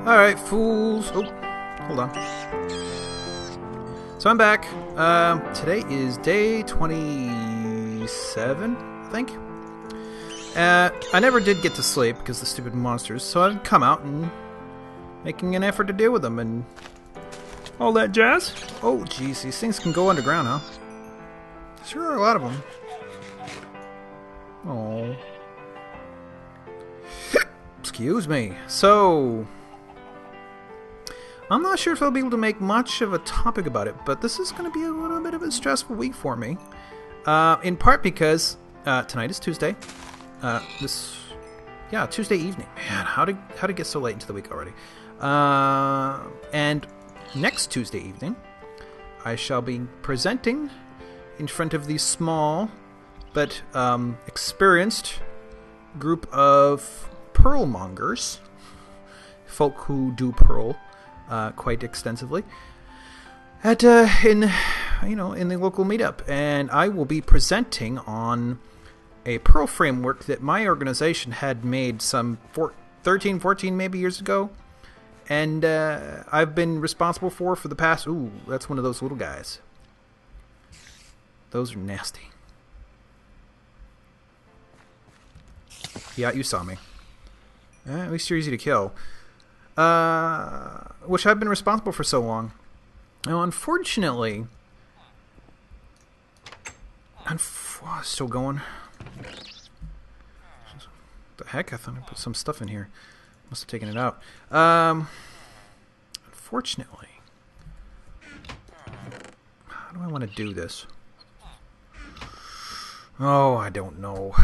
Alright, fools. Oh, hold on. So I'm back. Today is day 27, I think. I never did get to sleep because of the stupid monsters, so I'd come out and making an effort to deal with them and all that jazz. Oh, jeez, these things can go underground, huh? Sure are a lot of them. Oh. Excuse me. So, I'm not sure if I'll be able to make much of a topic about it, but this is going to be a little bit of a stressful week for me. In part because tonight is Tuesday. Tuesday evening. Man, how to get so late into the week already? And next Tuesday evening, I shall be presenting in front of the small but experienced group of pearl mongers, folk who do pearl quite extensively, at in the local meetup, and I will be presenting on a pearl framework that my organization had made some 13, 14 maybe years ago, and I've been responsible for the past. Ooh, that's one of those little guys. Those are nasty. Yeah, you saw me. At least you're easy to kill. Which I've been responsible for so long. Now, unfortunately... still going. The heck? I thought I put some stuff in here. Must have taken it out. Unfortunately... How do I want to do this? Oh, I don't know.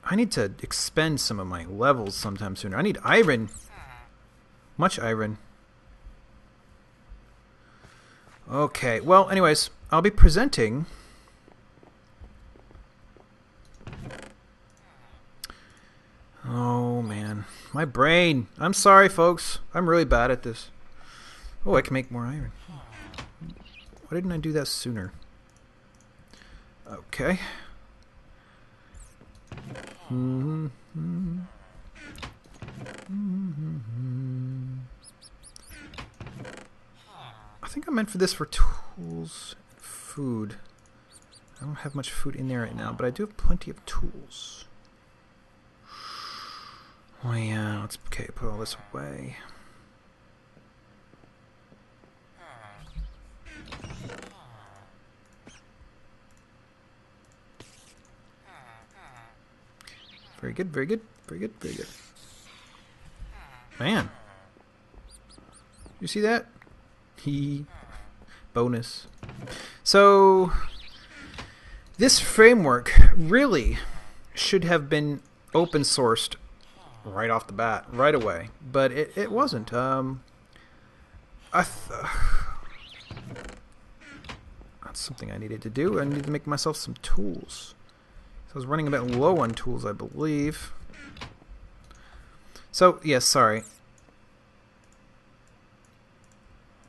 I need to expend some of my levels sometime sooner. I need iron. Much iron. Okay, well, anyways, I'll be presenting... Oh, man. My brain. I'm sorry, folks. I'm really bad at this. Oh, I can make more iron. Why didn't I do that sooner? Okay. I think I'm meant for this for tools and food. I don't have much food in there right now, but I do have plenty of tools. Oh yeah, let's put all this away. Very good, very good, very good, very good. Man. You see that? Bonus. So, this framework really should have been open sourced right off the bat, right away. But it wasn't. That's something I needed to do. I needed to make myself some tools. I was running a bit low on tools, I believe. So, yes, sorry.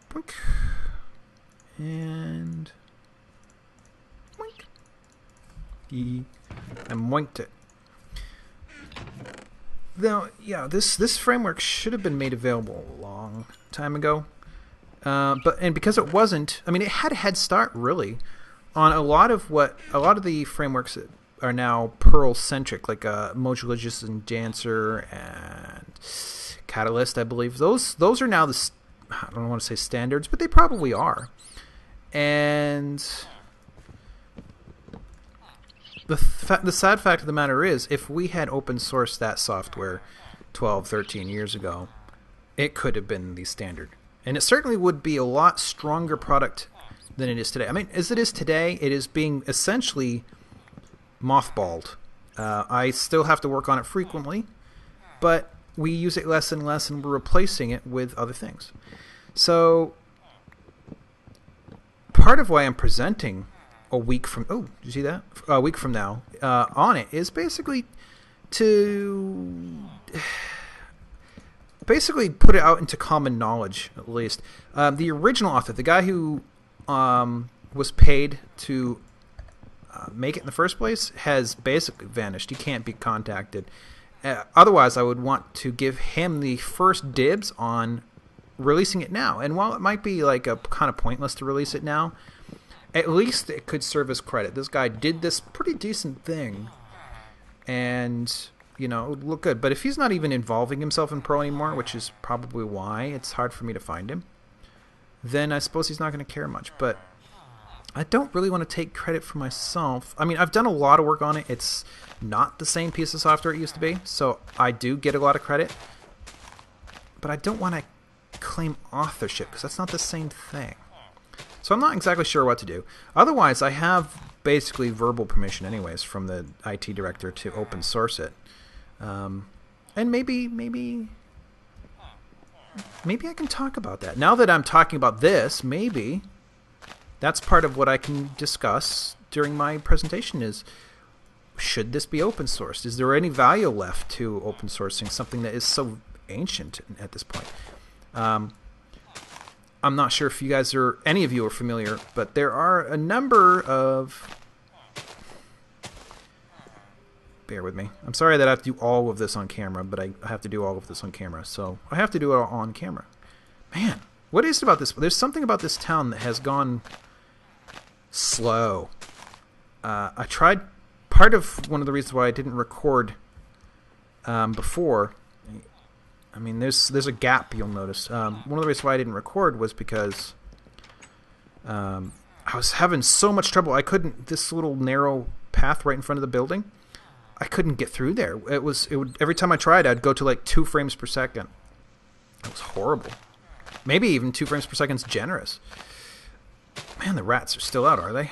Boink. And... Boink. I moinked it. Now, yeah, this framework should have been made available a long time ago. But because it wasn't, I mean, it had a head start, really, on a lot of the frameworks that are now Perl-centric, like Modulogist and Dancer and Catalyst, I believe. Those are now the, I don't want to say standards, but they probably are. And the sad fact of the matter is, if we had open sourced that software 12, 13 years ago, it could have been the standard. And it certainly would be a lot stronger product than it is today. I mean, as it is today, it is being essentially mothballed. I still have to work on it frequently, but we use it less and less, and we're replacing it with other things. So part of why I'm presenting a week from did you see that? A week from now on it is basically to put it out into common knowledge, at least. The original author, the guy who was paid to make it in the first place, has basically vanished. He can't be contacted. Otherwise, I would want to give him the first dibs on releasing it now. And while it might be like a kind of pointless to release it now, at least it could serve as credit. This guy did this pretty decent thing, and you know, it would look good. But if he's not even involving himself in Perl anymore, which is probably why it's hard for me to find him, then I suppose he's not going to care much. But I don't really want to take credit for myself. I mean, I've done a lot of work on it. It's not the same piece of software it used to be, so I do get a lot of credit. But I don't want to claim authorship, because that's not the same thing. So I'm not exactly sure what to do. Otherwise, I have basically verbal permission anyways from the IT director to open source it. And maybe I can talk about that. Now that I'm talking about this, maybe that's part of what I can discuss during my presentation is, should this be open sourced? Is there any value left to open sourcing something that is so ancient at this point? I'm not sure if you guys are, any of you are familiar, but there are a number of... Bear with me. I'm sorry that I have to do all of this on camera, but I have to do all of this on camera, so I have to do it all on camera. Man, what is it about this? There's something about this town that has gone slow. I tried... Part of one of the reasons why I didn't record before... I mean, there's a gap, you'll notice. One of the reasons why I didn't record was because I was having so much trouble. I couldn't... This little narrow path right in front of the building... I couldn't get through there. It would every time I tried, I'd go to like 2 frames per second. It was horrible. Maybe even 2 frames per second is generous. Man, the rats are still out, are they?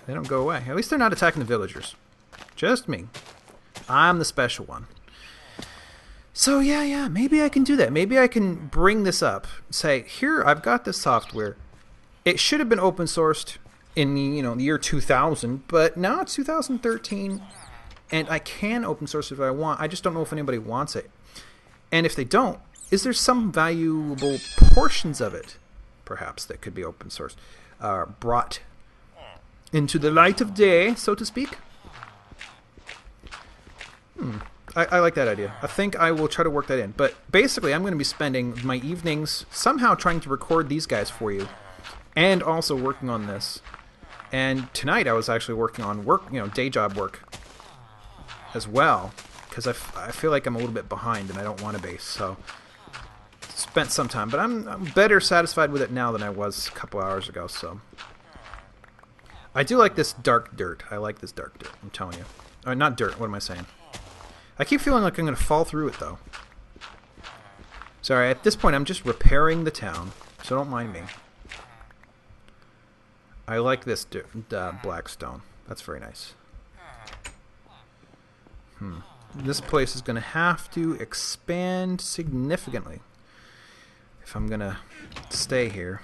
They don't go away. At least they're not attacking the villagers. Just me. I'm the special one. So yeah, maybe I can do that. Maybe I can bring this up. Say, here, I've got this software. It should have been open sourced in the year 2000, but now it's 2013. And I can open source it if I want. I just don't know if anybody wants it. And if they don't, is there some valuable portions of it, perhaps, that could be open source, brought into the light of day, so to speak? I like that idea. I think I will try to work that in. But basically, I'm going to be spending my evenings somehow trying to record these guys for you, and also working on this. And tonight I was actually working on work, day job work as well, because I feel like I'm a little bit behind and I don't want to be. So spent some time, but I'm better satisfied with it now than I was a couple hours ago. So I do like this dark dirt. I like this dark dirt, I'm telling you. Not dirt, what am I saying? I keep feeling like I'm going to fall through it, though. Sorry, at this point I'm just repairing the town, so don't mind me. I like this black stone. That's very nice. This place is going to have to expand significantly if I'm going to stay here.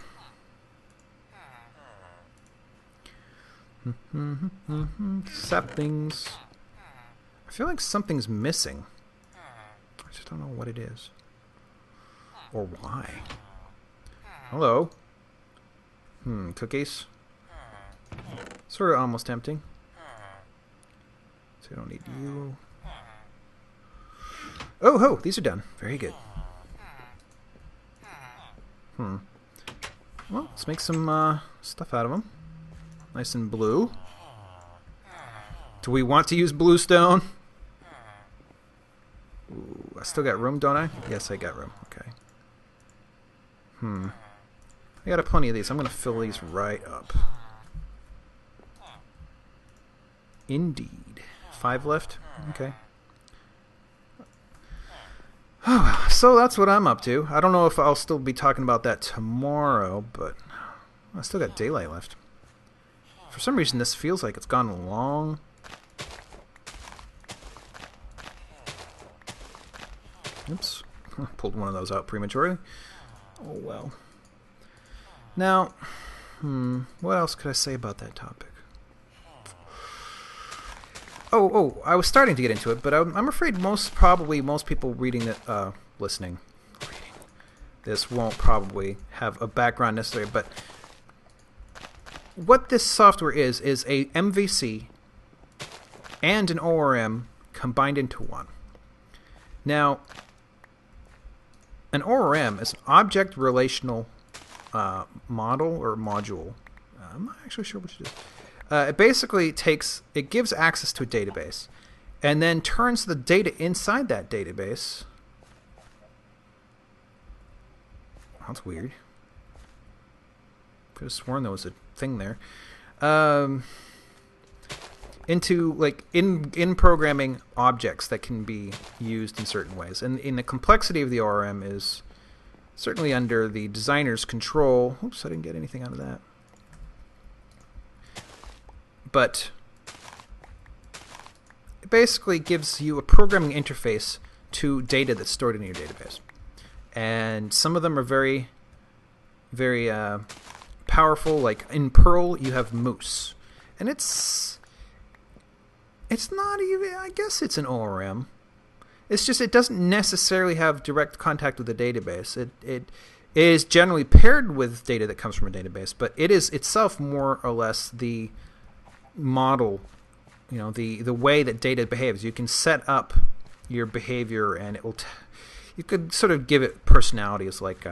Saplings. I feel like something's missing. I just don't know what it is. Or why. Hello. Cookies. Sort of almost tempting. So I don't need you. Oh ho! These are done. Very good. Well, let's make some stuff out of them. Nice and blue. Do we want to use blue stone? Ooh, I still got room, don't I? Yes, I got room. Okay. I got plenty of these. I'm going to fill these right up. Indeed. 5 left? Okay. Oh, well, so that's what I'm up to. I don't know if I'll still be talking about that tomorrow, but I still got daylight left. For some reason, this feels like it's gone long. Oops. Pulled one of those out prematurely. Oh, well. Now, what else could I say about that topic? Oh, I was starting to get into it, but I'm afraid most people reading this won't probably have a background necessary, but what this software is a MVC and an ORM combined into one. Now, an ORM is an object relational model or module. I'm not actually sure which it is. It basically gives access to a database and then turns the data inside that database. That's weird. Could have sworn there was a thing there. Into like in programming objects that can be used in certain ways. And in the complexity of the ORM is certainly under the designer's control. Oops, I didn't get anything out of that. But it basically gives you a programming interface to data that's stored in your database. And some of them are very, very powerful. Like in Perl, you have Moose. And it's not even, I guess it's an ORM. It's just it doesn't necessarily have direct contact with the database. It is generally paired with data that comes from a database, but it is itself more or less the model, the way that data behaves. You can set up your behavior, and it will. You could sort of give it personalities, like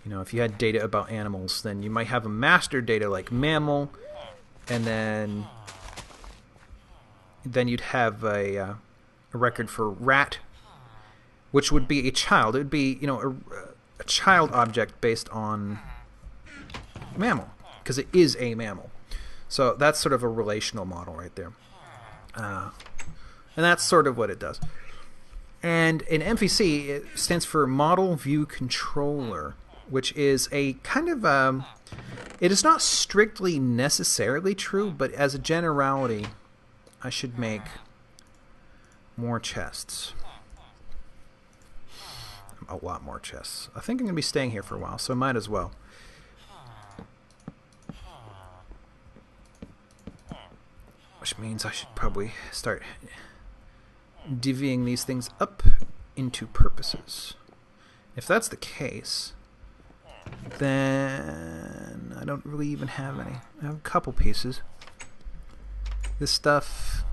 if you had data about animals, then you might have a master data like mammal, and then you'd have a record for rat, which would be a child. It would be a child object based on mammal, because it is a mammal. So that's sort of a relational model right there. And that's sort of what it does. And in MVC, it stands for Model View Controller, which is a kind of... it is not strictly necessarily true, but as a generality, I should make more chests. A lot more chests. I think I'm going to be staying here for a while, so I might as well. Which means I should probably start divvying these things up into purposes. If that's the case, then I don't really even have any. I have a couple pieces. This stuff,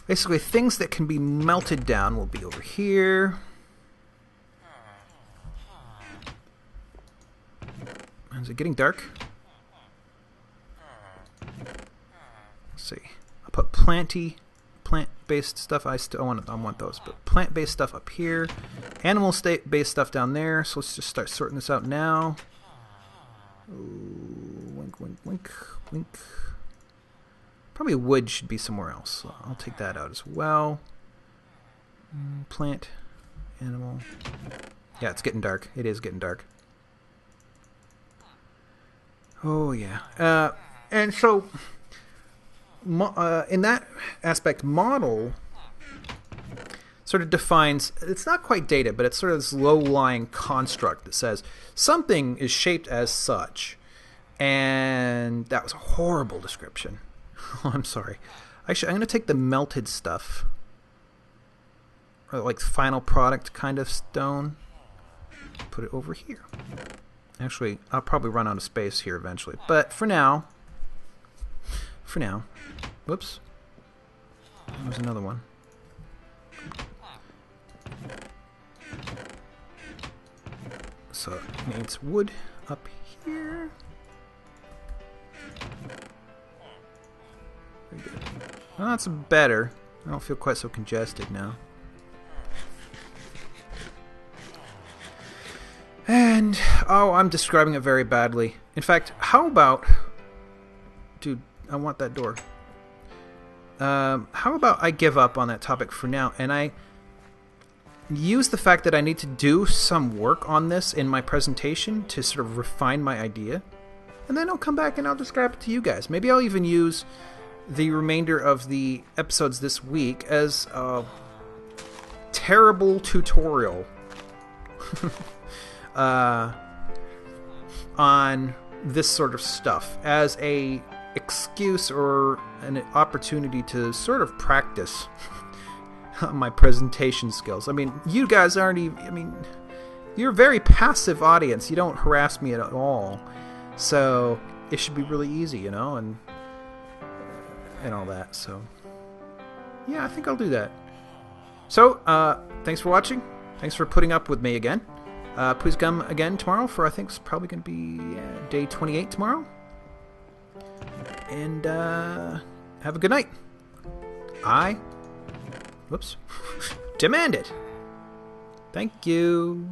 basically things that can be melted down, will be over here. Is it getting dark? Let's see. I'll put plant-based stuff. I want those, but plant-based stuff up here, animal-based stuff down there. So let's just start sorting this out now. Ooh, wink, wink, wink, wink. Probably wood should be somewhere else. So I'll take that out as well. Plant, animal. Yeah, it's getting dark. It is getting dark. Oh yeah. And so, in that aspect, model sort of defines, it's not quite data, but it's sort of this low-lying construct that says something is shaped as such. And that was a horrible description. Oh, I'm sorry. Actually, I'm going to take the melted stuff, or like final product kind of stone, put it over here. Actually, I'll probably run out of space here eventually. But for now, whoops, there's another one. So it needs wood up here. Very good. Well, that's better. I don't feel quite so congested now. And, oh, I'm describing it very badly. In fact, how about... Dude, I want that door. How about I give up on that topic for now, and I use the fact that I need to do some work on this in my presentation to sort of refine my idea, and then I'll come back and I'll describe it to you guys. Maybe I'll even use the remainder of the episodes this week as a terrible tutorial on this sort of stuff as a excuse or an opportunity to sort of practice my presentation skills. I mean, you guys aren't even, I mean, you're a very passive audience. You don't harass me at all. So it should be really easy, you know, and and all that. So, yeah, I think I'll do that. So, thanks for watching. Thanks for putting up with me again. Please come again tomorrow for, I think it's probably going to be day 28 tomorrow. And have a good night. Whoops. Demand it. Thank you.